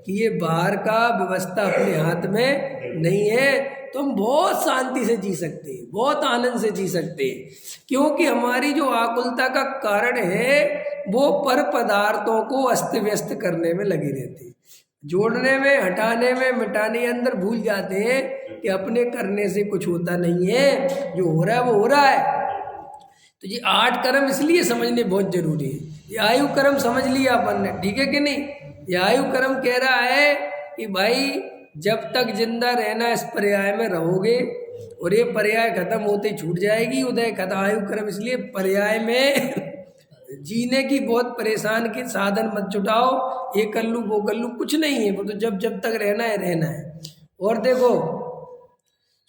कि ये बाहर का व्यवस्था अपने हाथ में नहीं है, तो हम बहुत शांति से जी सकते हैं, बहुत आनंद से जी सकते हैं। क्योंकि हमारी जो आकुलता का कारण है वो पर पदार्थों को अस्त व्यस्त करने में लगे रहते हैं, जोड़ने में, हटाने में, मिटाने, अंदर भूल जाते हैं कि अपने करने से कुछ होता नहीं है, जो हो रहा है वो हो रहा है। तो ये 8 कर्म इसलिए समझने बहुत जरूरी है। ये आयु कर्म समझ लिया अपन ने, ठीक है कि नहीं? ये आयु कर्म कह रहा है कि भाई जब तक जिंदा रहना इस पर्याय में रहोगे, और ये पर्याय खत्म होते ही छूट जाएगी उदय खत्म। आयु कर्म इसलिए पर्याय में जीने की बहुत परेशान के साधन मत जुटाओ, ये कर लूँ वो कर लूँ, कुछ नहीं है वो तो जब तक रहना है रहना है। और देखो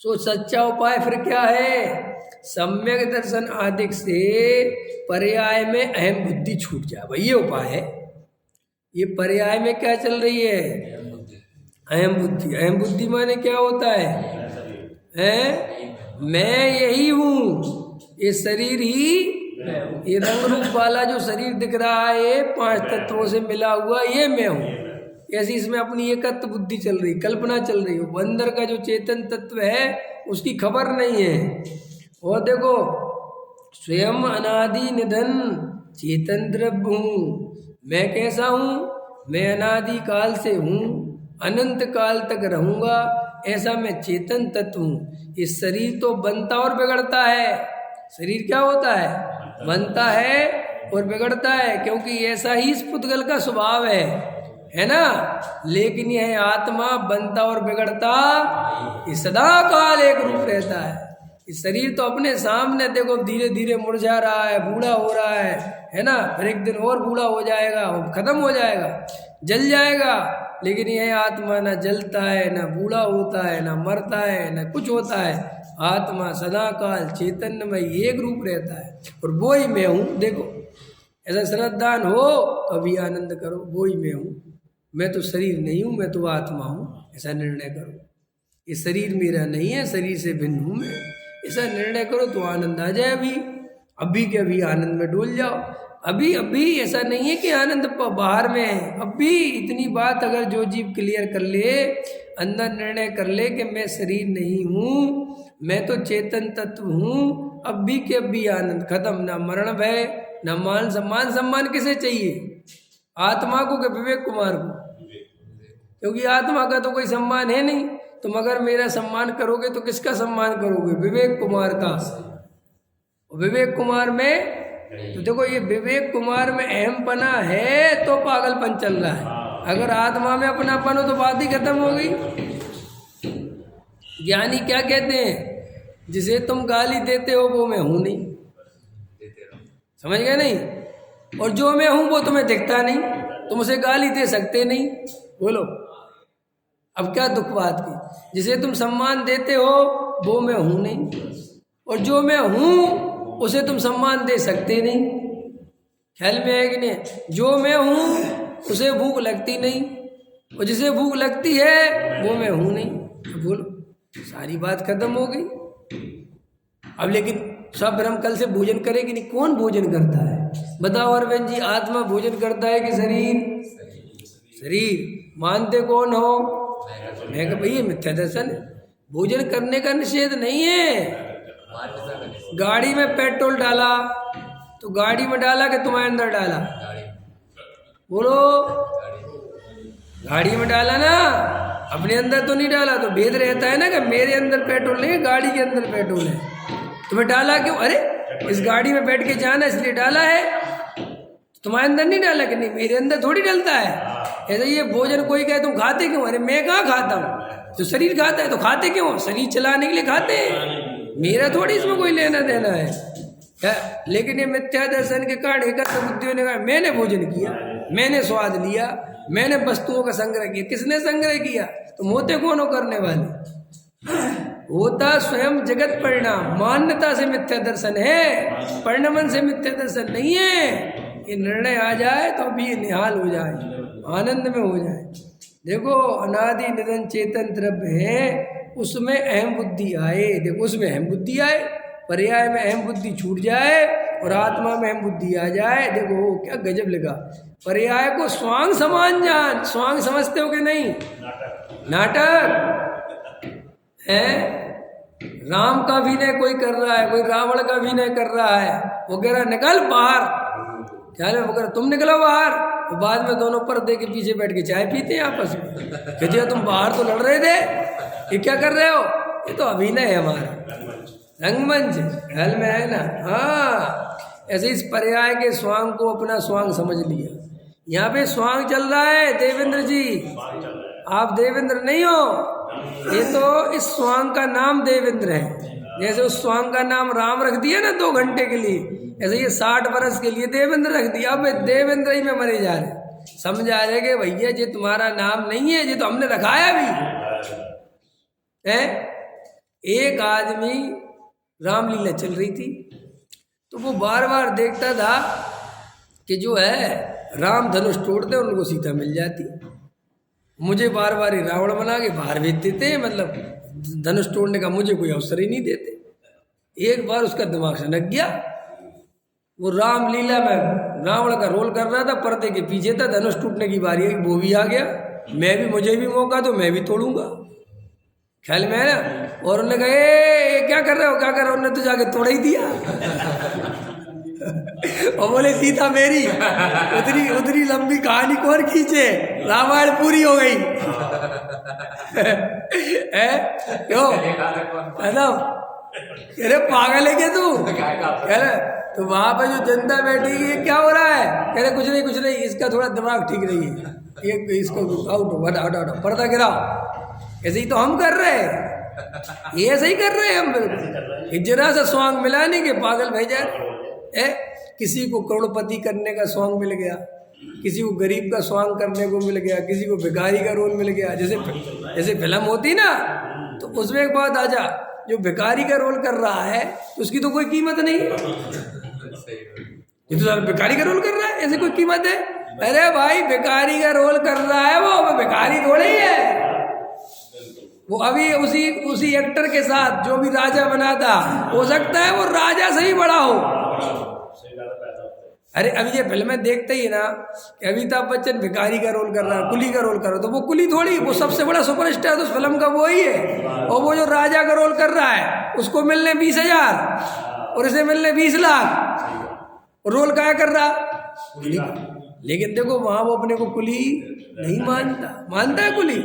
सो सच्चा उपाय फिर क्या है? सम्यक दर्शन आदि से पर्याय में अहम बुद्धि छूट जाए, भाई ये उपाय है। ये पर्याय में क्या चल रही है? अहम बुद्धि। अहम बुद्धि माने क्या होता है? मैं यही हूँ, ये शरीर ही, ये रंग रूप वाला जो शरीर दिख रहा है 5 तत्वों से मिला हुआ, ये मैं हूँ। ऐसी इसमें अपनी एकत्व बुद्धि चल रही, कल्पना चल रही है। अंदर का जो चेतन तत्व है उसकी खबर नहीं है। और देखो स्वयं अनादि निधन चेतन द्रव्य हूँ। मैं कैसा हूँ? मैं अनादि काल से हूँ, अनंत काल तक रहूँगा, ऐसा मैं चेतन तत्व हूँ। इस शरीर तो बनता और बिगड़ता है। शरीर क्या होता है? बनता है और बिगड़ता है, क्योंकि ऐसा ही इस पुद्गल का स्वभाव है ना। लेकिन यह आत्मा बनता और बिगड़ता, ये सदा काल एक रूप रहता है। इस शरीर तो अपने सामने देखो धीरे धीरे मुरझा रहा है, बूढ़ा हो रहा है ना। फिर एक दिन और बूढ़ा हो जाएगा, खत्म हो जाएगा, जल जाएगा। लेकिन यह आत्मा ना जलता है, ना बूढ़ा होता है, ना मरता है, ना कुछ होता है। आत्मा सदा काल चैतन्य में एक रूप रहता है, और वो ही मैं हूँ। देखो ऐसा श्रद्धान हो तो अभी आनंद करो, वो ही मैं हूँ, मैं तो शरीर नहीं हूँ, मैं तो आत्मा हूँ, ऐसा निर्णय करो। ये शरीर मेरा नहीं है, शरीर से भिन्न हूँ मैं, ऐसा निर्णय करो तो आनंद आ जाए। अभी के अभी आनंद में डोल जाओ। अभी ऐसा नहीं है कि आनंद बाहर में है। अभी इतनी बात अगर जो जीव क्लियर कर ले, अंदर निर्णय कर ले कि मैं शरीर नहीं हूँ, मैं तो चेतन तत्व हूँ, अभी के अभी आनंद खत्म। ना मरण भय, ना मान सम्मान। सम्मान किसे चाहिए? आत्मा को कि विवेक कुमार को? क्योंकि आत्मा का तो कोई सम्मान है नहीं। तुम अगर मेरा सम्मान करोगे तो किसका सम्मान करोगे? विवेक कुमार का। विवेक कुमार में तो देखो, ये विवेक कुमार में अहमपना है तो पागलपन चल रहा है। अगर आत्मा में अपनापन हो तो बात ही खत्म हो गई। ज्ञानी क्या कहते हैं? जिसे तुम गाली देते हो वो मैं हूं नहीं, समझ गए नहीं? और जो मैं हूं वो तुम्हें दिखता नहीं, तुम उसे गाली दे सकते नहीं। बोलो अब क्या दुख बात की? जिसे तुम सम्मान देते हो वो मैं हूं नहीं, और जो मैं हूं उसे तुम सम्मान दे सकते नहीं। ख्याल में है कि नहीं? जो मैं हूं उसे भूख लगती नहीं, और जिसे भूख लगती है वो मैं हूं नहीं। तो बोलो सारी बात खत्म हो गई। अब लेकिन सब ब्रह्म कल से भोजन करेगी नहीं। कौन भोजन करता है बताओ अरविंद जी? आत्मा भोजन करता है कि शरीर? शरीर। मानते कौन हो? मैं कहा भैया मिथ्या दर्शन है। भोजन करने का निषेध नहीं है। गाड़ी में पेट्रोल डाला तो गाड़ी में डाला कि तुम्हारे अंदर डाला? बोलो, गाड़ी में डाला ना, अपने अंदर तो नहीं डाला। तो भेद रहता है ना कि मेरे अंदर पेट्रोल नहीं है, गाड़ी के अंदर पेट्रोल है। तुम्हें डाला क्यों? अरे इस गाड़ी में बैठ के जाना इसलिए डाला है। तुम्हारे अंदर नहीं डाला कि नहीं, मेरे अंदर थोड़ी डलता है। ऐसे ये भोजन कोई कहे तुम खाते क्यों? अरे मैं कहाँ खाता हूँ, तो शरीर खाता है। तो खाते क्यों? शरीर चलाने के लिए खाते हैं, मेरा थोड़ी इसमें कोई लेना देना है। लेकिन ये मिथ्या दर्शन के कारण एकत्र बुद्धियों ने कहा मैंने भोजन किया, मैंने स्वाद लिया, मैंने वस्तुओं का संग्रह किया। किसने संग्रह किया? तुम होते कौन हो करने वाले? होता स्वयं जगत परिणाम। मान्यता से मिथ्या दर्शन है, परिणमन से मिथ्या दर्शन नहीं है। ये निर्णय आ जाए तो अभी ये निहाल हो जाए, आनंद में हो जाए। देखो अनादि निरंतर चेतन द्रव्य है, उसमें अहम बुद्धि आए। देखो उसमें अहम बुद्धि आए, पर्याय में अहम बुद्धि छूट जाए और आत्मा में अहम बुद्धि आ जाए। देखो क्या गजब लगा। पर्याय को स्वांग समान जान। स्वांग समझते हो कि नहीं? नाटक है। राम का अभिनय कोई कर रहा है, कोई रावण का अभिनय कर रहा है। वो कह रहा निकल बाहर, क्या है? वो कह रहा तुम निकलो बाहर। वो बाद में दोनों पर्दे के पीछे बैठ के चाय पीते हैं आपस में। कहते हैं तुम बाहर तो लड़ रहे थे, ये क्या कर रहे हो? ये तो अभिनय है हमारा, रंगमंच हल में है ना। हाँ, ऐसे इस पर्याय के स्वांग को अपना स्वांग समझ लिया। यहाँ पे स्वांग चल रहा है देवेंद्र जी, आप देवेंद्र नहीं हो। ये तो इस स्वांग का नाम देवेंद्र है। जैसे उस स्वांग का नाम राम रख दिया ना 2 घंटे के लिए, ऐसे ये 60 वर्ष के लिए देवेंद्र रख दिया। अब देवेंद्र ही में मरे जा रहे। समझ आ रहे कि भैया ये तुम्हारा नाम नहीं है, ये तो हमने रखाया भी है। एक आदमी रामलीला चल रही थी तो वो बार बार देखता था कि जो है राम धनुष तोड़ते उनको सीता मिल जाती। मुझे बार बार ही रावण बना के बाहर भेज देते, मतलब धनुष तोड़ने का मुझे कोई अवसर ही नहीं देते। एक बार उसका दिमाग सनक गया, वो रामलीला में रावण का रोल कर रहा था, पर्दे के पीछे था, धनुष टूटने की बारी है, वो भी आ गया। मुझे भी मौका दो, मैं भी तोड़ूंगा, ख्याल में है ना। और उन्होंने कहा क्या कर रहे हो, क्या कर रहे हो? उन्होंने तो जाके तोड़ ही दिया। और बोले सीता मेरी। उतनी लंबी कहानी कौन खींचे, रामायण पूरी हो गई। क्यों है ना? अरे पागल है क्या तू? कह रहे तो वहां पे जो जनता बैठी है क्या हो रहा है? कह रहे कुछ नहीं, इसका थोड़ा दिमाग ठीक नहीं है, ये इसको आउट हटाओ, पर्दा गिराओ। ऐसे ही तो हम कर रहे हैं, ये ऐसे ही कर रहे हैं हम। बिल्कुल जरा सा स्वांग मिला नहीं कि पागल भेजा है। किसी को करोड़पति करने का स्वांग मिल गया, किसी को गरीब का स्वांग करने को मिल गया, किसी को भिखारी का रोल मिल गया। जैसे फिल्म होती ना, तो उसमें एक बात आ जा, जो भिखारी का रोल कर रहा है उसकी तो कोई कीमत नहीं है। ये तो भिखारी का रोल कर रहा है, ऐसे कोई कीमत है? अरे भाई भिखारी का रोल कर रहा है, वो भिखारी थोड़े ही है। वो अभी उसी एक्टर के साथ जो भी राजा बना था, हो सकता है वो राजा से ही बड़ा हो। अरे अभी ये फिल्में देखते ही ना कि अमिताभ बच्चन भिखारी का रोल कर रहा है, कुली का रोल कर रहा है, तो वो कुली थोड़ी, वो सबसे बड़ा सुपरस्टार तो उस फिल्म का वो ही है। और वो जो राजा का रोल कर रहा है उसको मिलने 20,000 और इसे मिलने 20 लाख, रोल क्या कर रहा। लेकिन देखो वहां वो अपने को कुली नहीं मानता है कुली।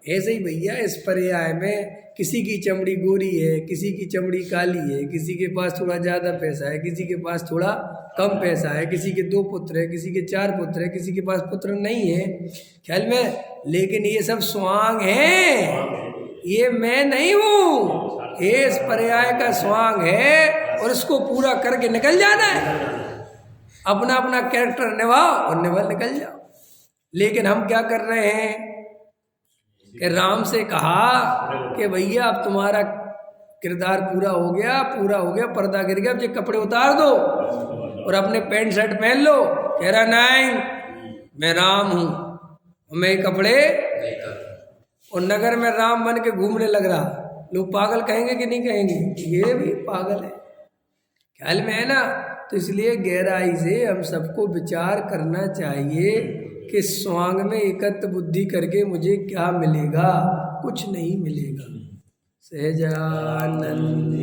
ऐसे ही भैया इस पर्याय में किसी की चमड़ी गोरी है, किसी की चमड़ी काली है, किसी के पास थोड़ा ज़्यादा पैसा है, किसी के पास थोड़ा कम पैसा है, किसी के 2 पुत्र है, किसी के 4 पुत्र है, किसी के पास पुत्र नहीं है, ख्याल में। लेकिन ये सब स्वांग है, ये मैं नहीं हूँ, ये इस पर्याय का स्वांग है और इसको पूरा करके निकल जाना है। अपना अपना कैरेक्टर निभाओ और निकल जाओ। लेकिन हम क्या कर रहे हैं कि राम से कहा कि भैया अब तुम्हारा किरदार पूरा हो गया, पर्दा गिर गया, अब ये कपड़े उतार दो और अपने पैंट शर्ट पहन लो। कह रहा नहीं, मैं राम हूँ, मैं कपड़े। और नगर में राम बन के घूमने लग रहा, लोग पागल कहेंगे कि नहीं कहेंगे? ये भी पागल है, ख्याल में है ना। तो इसलिए गहराई से हम सबको विचार करना चाहिए कि स्वांग में एकत्व बुद्धि करके मुझे क्या मिलेगा, कुछ नहीं मिलेगा। सहजानंद